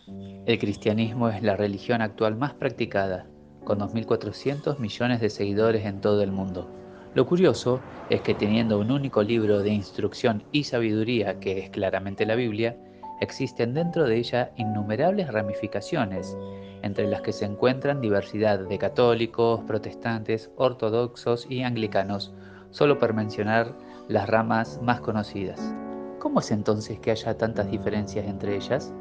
El cristianismo es la religión actual más practicada, con 2.400 millones de seguidores en todo el mundo. Lo curioso es que teniendo un único libro de instrucción y sabiduría, que es claramente la Biblia, existen dentro de ella innumerables ramificaciones, entre las que se encuentran diversidad de católicos, protestantes, ortodoxos y anglicanos, solo por mencionar las ramas más conocidas. ¿Cómo es entonces que haya tantas diferencias entre ellas?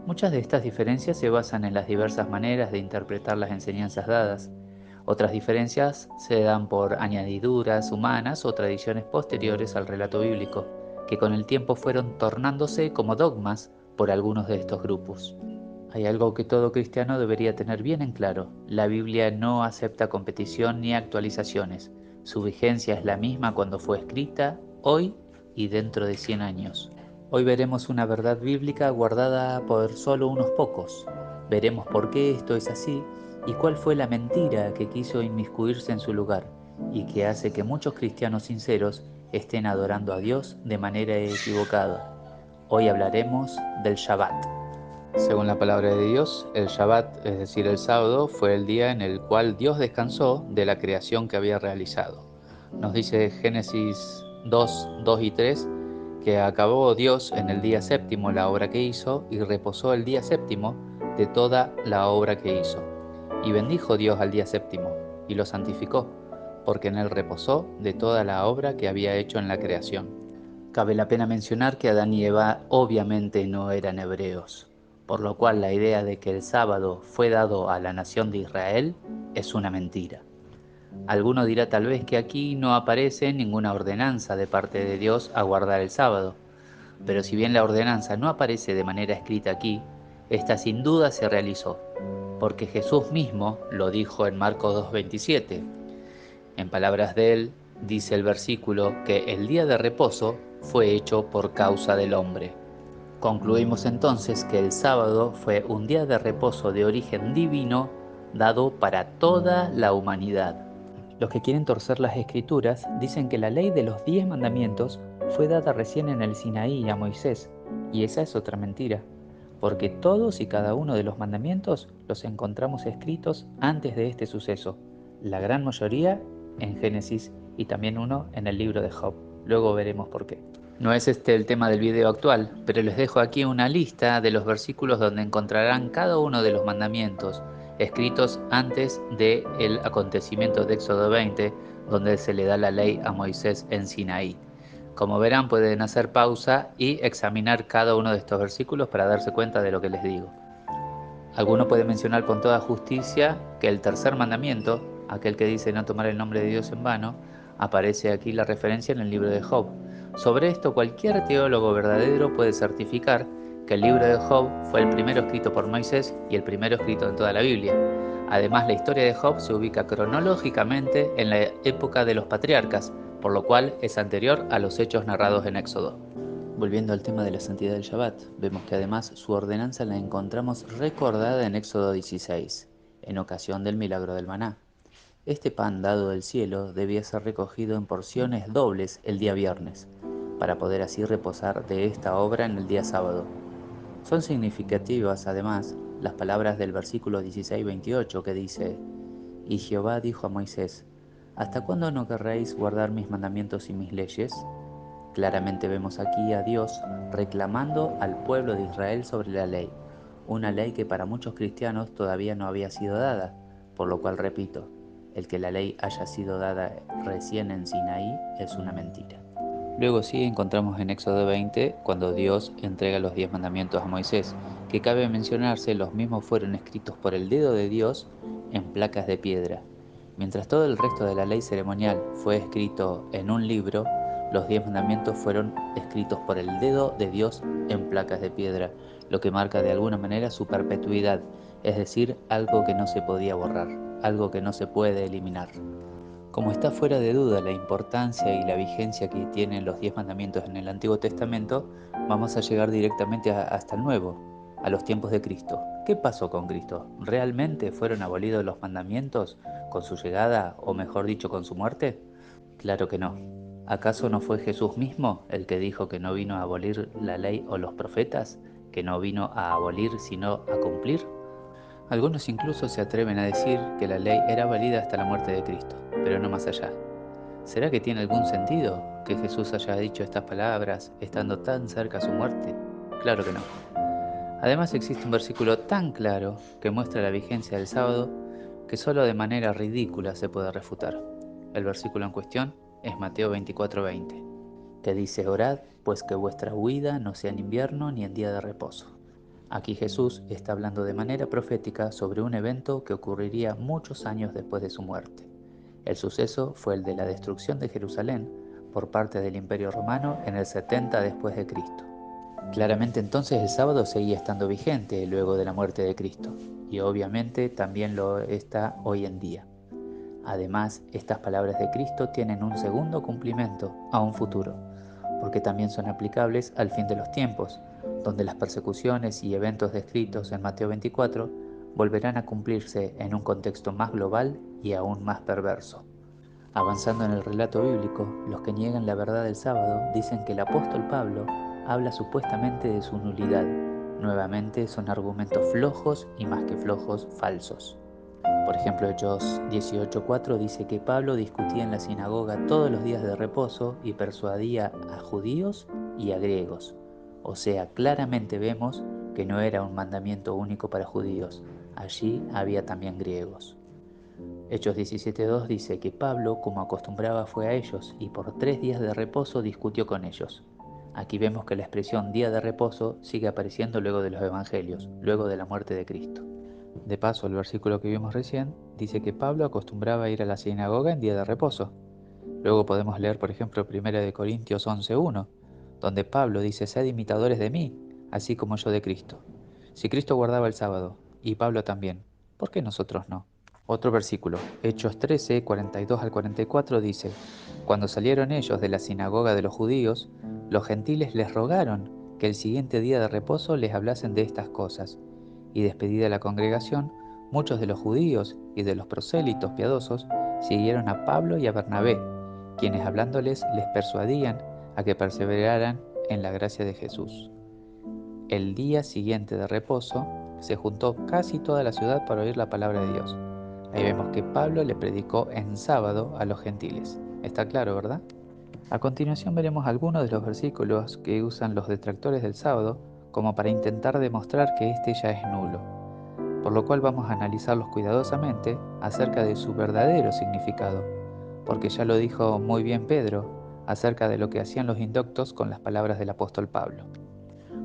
Muchas de estas diferencias se basan en las diversas maneras de interpretar las enseñanzas dadas. Otras diferencias se dan por añadiduras humanas o tradiciones posteriores al relato bíblico, que con el tiempo fueron tornándose como dogmas por algunos de estos grupos. Hay algo que todo cristiano debería tener bien en claro: la Biblia no acepta competición ni actualizaciones. Su vigencia es la misma cuando fue escrita, hoy y dentro de 100 años. Hoy veremos una verdad bíblica guardada por solo unos pocos. Veremos por qué esto es así y cuál fue la mentira que quiso inmiscuirse en su lugar y que hace que muchos cristianos sinceros estén adorando a Dios de manera equivocada. Hoy hablaremos del Shabbat. Según la palabra de Dios, el Shabbat, es decir, el sábado, fue el día en el cual Dios descansó de la creación que había realizado. Nos dice Génesis 2, 2 y 3 que acabó Dios en el día séptimo la obra que hizo y reposó el día séptimo de toda la obra que hizo. Y bendijo Dios al día séptimo y lo santificó, porque en él reposó de toda la obra que había hecho en la creación. Cabe la pena mencionar que Adán y Eva obviamente no eran hebreos, por lo cual la idea de que el sábado fue dado a la nación de Israel es una mentira. Alguno dirá tal vez que aquí no aparece ninguna ordenanza de parte de Dios a guardar el sábado, pero si bien la ordenanza no aparece de manera escrita aquí, esta sin duda se realizó, porque Jesús mismo lo dijo en Marcos 2:27. En palabras de él, dice el versículo que el día de reposo fue hecho por causa del hombre. Concluimos entonces que el sábado fue un día de reposo de origen divino dado para toda la humanidad. Los que quieren torcer las escrituras dicen que la ley de los 10 mandamientos fue dada recién en el Sinaí a Moisés, y esa es otra mentira, porque todos y cada uno de los mandamientos los encontramos escritos antes de este suceso, la gran mayoría en Génesis y también uno en el libro de Job. Luego veremos por qué. No es este el tema del video actual, pero les dejo aquí una lista de los versículos donde encontrarán cada uno de los mandamientos escritos antes del acontecimiento de Éxodo 20, donde se le da la ley a Moisés en Sinaí. Como verán, pueden hacer pausa y examinar cada uno de estos versículos para darse cuenta de lo que les digo. Alguno puede mencionar con toda justicia que el tercer mandamiento, aquel que dice no tomar el nombre de Dios en vano, aparece aquí la referencia en el libro de Job. Sobre esto, cualquier teólogo verdadero puede certificar que el libro de Job fue el primero escrito por Moisés y el primero escrito en toda la Biblia. Además, la historia de Job se ubica cronológicamente en la época de los patriarcas, por lo cual es anterior a los hechos narrados en Éxodo. Volviendo al tema de la santidad del Shabbat, vemos que además su ordenanza la encontramos recordada en Éxodo 16, en ocasión del milagro del maná. Este pan dado del cielo debía ser recogido en porciones dobles el día viernes, para poder así reposar de esta obra en el día sábado. Son significativas, además, las palabras del versículo 16-28 que dice: Y Jehová dijo a Moisés: ¿Hasta cuándo no querréis guardar mis mandamientos y mis leyes? Claramente vemos aquí a Dios reclamando al pueblo de Israel sobre la ley, una ley que para muchos cristianos todavía no había sido dada, por lo cual repito, el que la ley haya sido dada recién en Sinaí es una mentira. Luego sí encontramos en Éxodo 20 cuando Dios entrega los 10 mandamientos a Moisés, que cabe mencionarse los mismos fueron escritos por el dedo de Dios en placas de piedra. Mientras todo el resto de la ley ceremonial fue escrito en un libro, los 10 mandamientos fueron escritos por el dedo de Dios en placas de piedra, lo que marca de alguna manera su perpetuidad, es decir, algo que no se podía borrar, algo que no se puede eliminar. Como está fuera de duda la importancia y la vigencia que tienen los 10 mandamientos en el Antiguo Testamento, vamos a llegar directamente hasta el Nuevo, a los tiempos de Cristo. ¿Qué pasó con Cristo? ¿Realmente fueron abolidos los mandamientos con su llegada, o mejor dicho, con su muerte? Claro que no. ¿Acaso no fue Jesús mismo el que dijo que no vino a abolir la ley o los profetas, que no vino a abolir sino a cumplir? Algunos incluso se atreven a decir que la ley era válida hasta la muerte de Cristo, pero no más allá. ¿Será que tiene algún sentido que Jesús haya dicho estas palabras estando tan cerca a su muerte? Claro que no. Además existe un versículo tan claro que muestra la vigencia del sábado que solo de manera ridícula se puede refutar. El versículo en cuestión es Mateo 24:20, que dice: Orad, pues que vuestra huida no sea en invierno ni en día de reposo. Aquí Jesús está hablando de manera profética sobre un evento que ocurriría muchos años después de su muerte. El suceso fue el de la destrucción de Jerusalén por parte del Imperio Romano en el 70 después de Cristo. Claramente entonces el sábado seguía estando vigente luego de la muerte de Cristo, y obviamente también lo está hoy en día. Además, estas palabras de Cristo tienen un segundo cumplimiento a un futuro, porque también son aplicables al fin de los tiempos, donde las persecuciones y eventos descritos en Mateo 24 volverán a cumplirse en un contexto más global y aún más perverso. Avanzando en el relato bíblico, los que niegan la verdad del sábado dicen que el apóstol Pablo habla supuestamente de su nulidad. Nuevamente son argumentos flojos y más que flojos, falsos. Por ejemplo, Hechos 18:4 dice que Pablo discutía en la sinagoga todos los días de reposo y persuadía a judíos y a griegos. O sea, claramente vemos que no era un mandamiento único para judíos, allí había también griegos. Hechos 17:2 dice que Pablo, como acostumbraba, fue a ellos y por 3 días de reposo discutió con ellos. Aquí vemos que la expresión día de reposo sigue apareciendo luego de los evangelios, luego de la muerte de Cristo. De paso, el versículo que vimos recién dice que Pablo acostumbraba a ir a la sinagoga en día de reposo. Luego podemos leer, por ejemplo, 1 Corintios 11:1, donde Pablo dice: Sed imitadores de mí, así como yo de Cristo. Si Cristo guardaba el sábado, y Pablo también, ¿por qué nosotros no? Otro versículo, Hechos 13, 42 al 44 dice: Cuando salieron ellos de la sinagoga de los judíos, los gentiles les rogaron que el siguiente día de reposo les hablasen de estas cosas. Y despedida la congregación, muchos de los judíos y de los prosélitos piadosos siguieron a Pablo y a Bernabé, quienes hablándoles les persuadían a que perseveraran en la gracia de Jesús. El día siguiente de reposo se juntó casi toda la ciudad para oír la palabra de Dios. Ahí vemos que Pablo le predicó en sábado a los gentiles. Está claro, ¿verdad? A continuación veremos algunos de los versículos que usan los detractores del sábado como para intentar demostrar que este ya es nulo, por lo cual vamos a analizarlos cuidadosamente acerca de su verdadero significado, porque ya lo dijo muy bien Pedro acerca de lo que hacían los indoctos con las palabras del apóstol Pablo.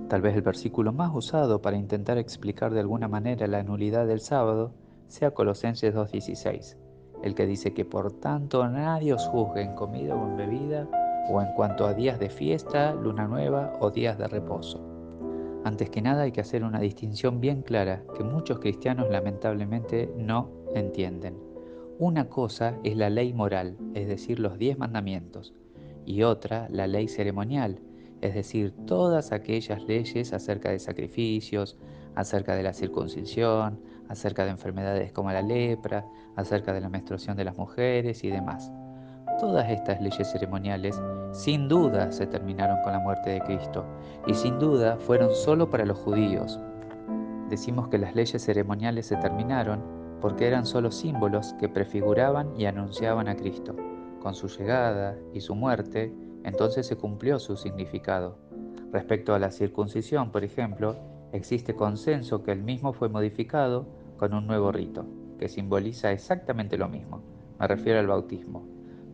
Tal vez el versículo más usado para intentar explicar de alguna manera la nulidad del sábado sea Colosenses 2:16, el que dice que por tanto nadie os juzgue en comida o en bebida, o en cuanto a días de fiesta, luna nueva o días de reposo. Antes que nada hay que hacer una distinción bien clara que muchos cristianos lamentablemente no entienden. Una cosa es la ley moral, es decir, los 10 mandamientos, y otra la ley ceremonial, es decir, todas aquellas leyes acerca de sacrificios, acerca de la circuncisión, acerca de enfermedades como la lepra, acerca de la menstruación de las mujeres y demás. Todas estas leyes ceremoniales sin duda se terminaron con la muerte de Cristo, y sin duda fueron solo para los judíos. Decimos que las leyes ceremoniales se terminaron porque eran solo símbolos que prefiguraban y anunciaban a Cristo. Con su llegada y su muerte, entonces se cumplió su significado. Respecto a la circuncisión, por ejemplo, existe consenso que el mismo fue modificado con un nuevo rito, que simboliza exactamente lo mismo. Me refiero al bautismo.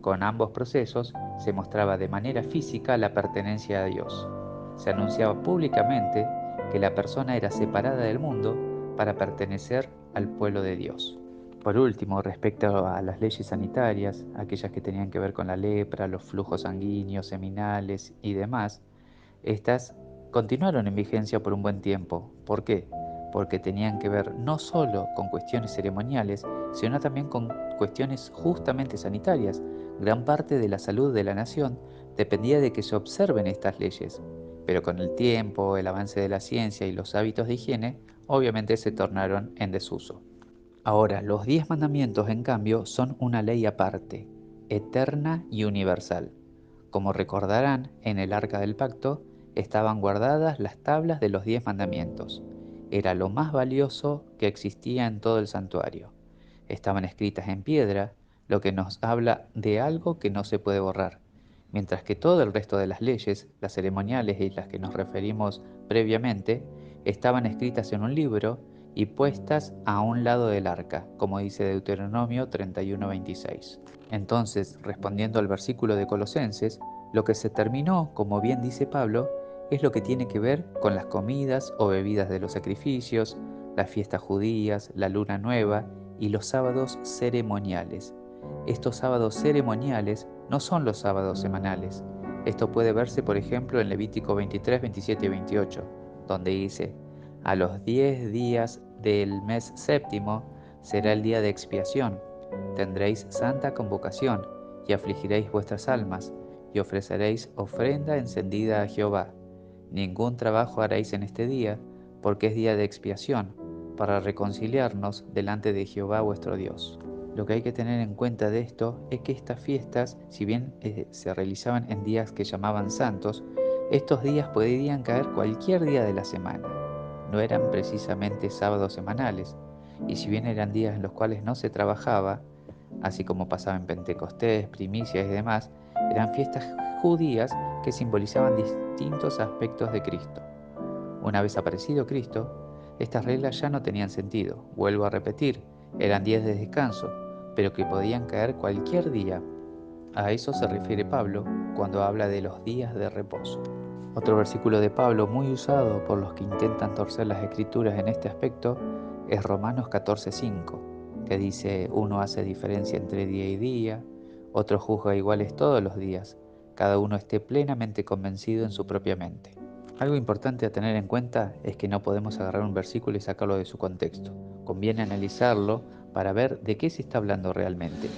Con ambos procesos se mostraba de manera física la pertenencia a Dios. Se anunciaba públicamente que la persona era separada del mundo para pertenecer al pueblo de Dios. Por último, respecto a las leyes sanitarias, aquellas que tenían que ver con la lepra, los flujos sanguíneos, seminales y demás, estas continuaron en vigencia por un buen tiempo. ¿Por qué? Porque tenían que ver no solo con cuestiones ceremoniales, sino también con cuestiones justamente sanitarias. Gran parte de la salud de la nación dependía de que se observen estas leyes, pero con el tiempo, el avance de la ciencia y los hábitos de higiene, obviamente se tornaron en desuso. Ahora, los 10 mandamientos, en cambio, son una ley aparte, eterna y universal. Como recordarán, en el Arca del Pacto, estaban guardadas las tablas de los 10 mandamientos. Era lo más valioso que existía en todo el santuario. Estaban escritas en piedra, lo que nos habla de algo que no se puede borrar, mientras que todo el resto de las leyes, las ceremoniales y las que nos referimos previamente, estaban escritas en un libro y puestas a un lado del arca, como dice Deuteronomio 31:26. Entonces, respondiendo al versículo de Colosenses, lo que se terminó, como bien dice Pablo, es lo que tiene que ver con las comidas o bebidas de los sacrificios, las fiestas judías, la luna nueva y los sábados ceremoniales. Estos sábados ceremoniales no son los sábados semanales. Esto puede verse, por ejemplo, en Levítico 23, 27 y 28, donde dice: a los 10 días del mes séptimo será el día de expiación. Tendréis santa convocación y afligiréis vuestras almas y ofreceréis ofrenda encendida a Jehová. Ningún trabajo haréis en este día, porque es día de expiación, para reconciliarnos delante de Jehová vuestro Dios. Lo que hay que tener en cuenta de esto es que estas fiestas, si bien se realizaban en días que llamaban santos, estos días podían caer cualquier día de la semana. No eran precisamente sábados semanales, y si bien eran días en los cuales no se trabajaba, así como pasaba en Pentecostés, primicias y demás, eran fiestas judías que simbolizaban distintos aspectos de Cristo. Una vez aparecido Cristo, estas reglas ya no tenían sentido. Vuelvo a repetir, eran días de descanso, pero que podían caer cualquier día. A eso se refiere Pablo cuando habla de los días de reposo. Otro versículo de Pablo muy usado por los que intentan torcer las escrituras en este aspecto es Romanos 14:5, que dice: uno hace diferencia entre día y día, otro juzga iguales todos los días, cada uno esté plenamente convencido en su propia mente. Algo importante a tener en cuenta es que no podemos agarrar un versículo y sacarlo de su contexto. Conviene analizarlo para ver de qué se está hablando realmente.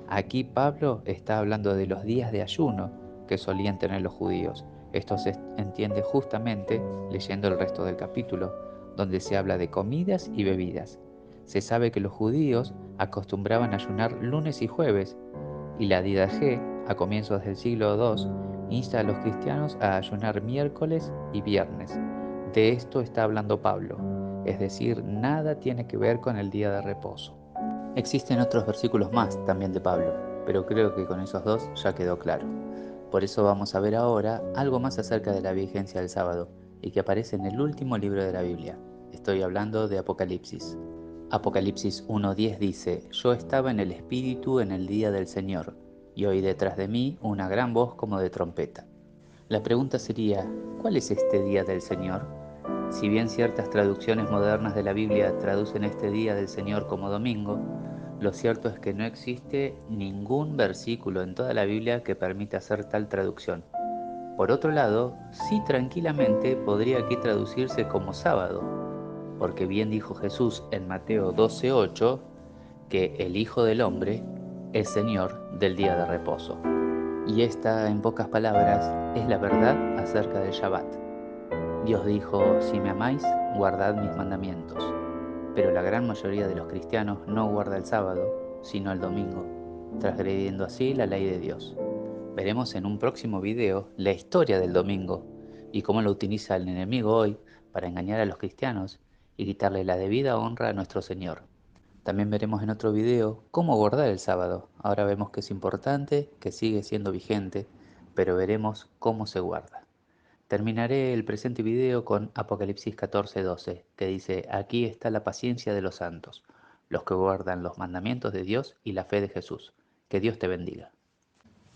Aquí Pablo está hablando de los días de ayuno que solían tener los judíos. Esto se entiende justamente leyendo el resto del capítulo, donde se habla de comidas y bebidas. Se sabe que los judíos acostumbraban a ayunar lunes y jueves, y la Didache, a comienzos del siglo II, insta a los cristianos a ayunar miércoles y viernes. De esto está hablando Pablo, es decir, nada tiene que ver con el día de reposo. Existen otros versículos más también de Pablo, pero creo que con esos dos ya quedó claro. Por eso vamos a ver ahora algo más acerca de la vigencia del sábado y que aparece en el último libro de la Biblia. Estoy hablando de Apocalipsis. Apocalipsis 1:10 dice: yo estaba en el Espíritu en el día del Señor, y oí detrás de mí una gran voz como de trompeta. La pregunta sería: ¿cuál es este día del Señor? Si bien ciertas traducciones modernas de la Biblia traducen este día del Señor como domingo, lo cierto es que no existe ningún versículo en toda la Biblia que permita hacer tal traducción. Por otro lado, sí tranquilamente podría aquí traducirse como sábado, porque bien dijo Jesús en Mateo 12:8 que el Hijo del Hombre es Señor del día de reposo. Y esta, en pocas palabras, es la verdad acerca del Shabbat. Dios dijo: si me amáis, guardad mis mandamientos. Pero la gran mayoría de los cristianos no guarda el sábado, sino el domingo, transgrediendo así la ley de Dios. Veremos en un próximo video la historia del domingo y cómo lo utiliza el enemigo hoy para engañar a los cristianos y quitarle la debida honra a nuestro Señor. También veremos en otro video cómo guardar el sábado. Ahora vemos que es importante, que sigue siendo vigente, pero veremos cómo se guarda. Terminaré el presente video con Apocalipsis 14:12, que dice: aquí está la paciencia de los santos, los que guardan los mandamientos de Dios y la fe de Jesús. Que Dios te bendiga.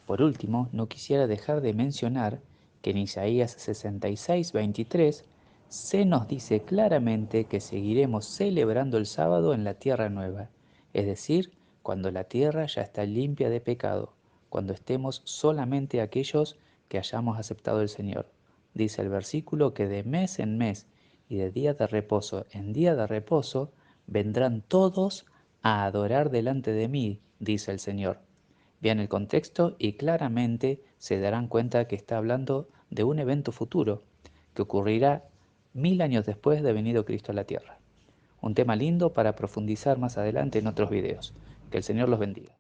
Por último, no quisiera dejar de mencionar que en Isaías 66:23 se nos dice claramente que seguiremos celebrando el sábado en la tierra nueva, es decir, cuando la tierra ya está limpia de pecado, cuando estemos solamente aquellos que hayamos aceptado el Señor. Dice el versículo que de mes en mes y de día de reposo en día de reposo vendrán todos a adorar delante de mí, dice el Señor. Vean el contexto y claramente se darán cuenta que está hablando de un evento futuro que ocurrirá 1000 años después de venido Cristo a la tierra. Un tema lindo para profundizar más adelante en otros videos. Que el Señor los bendiga.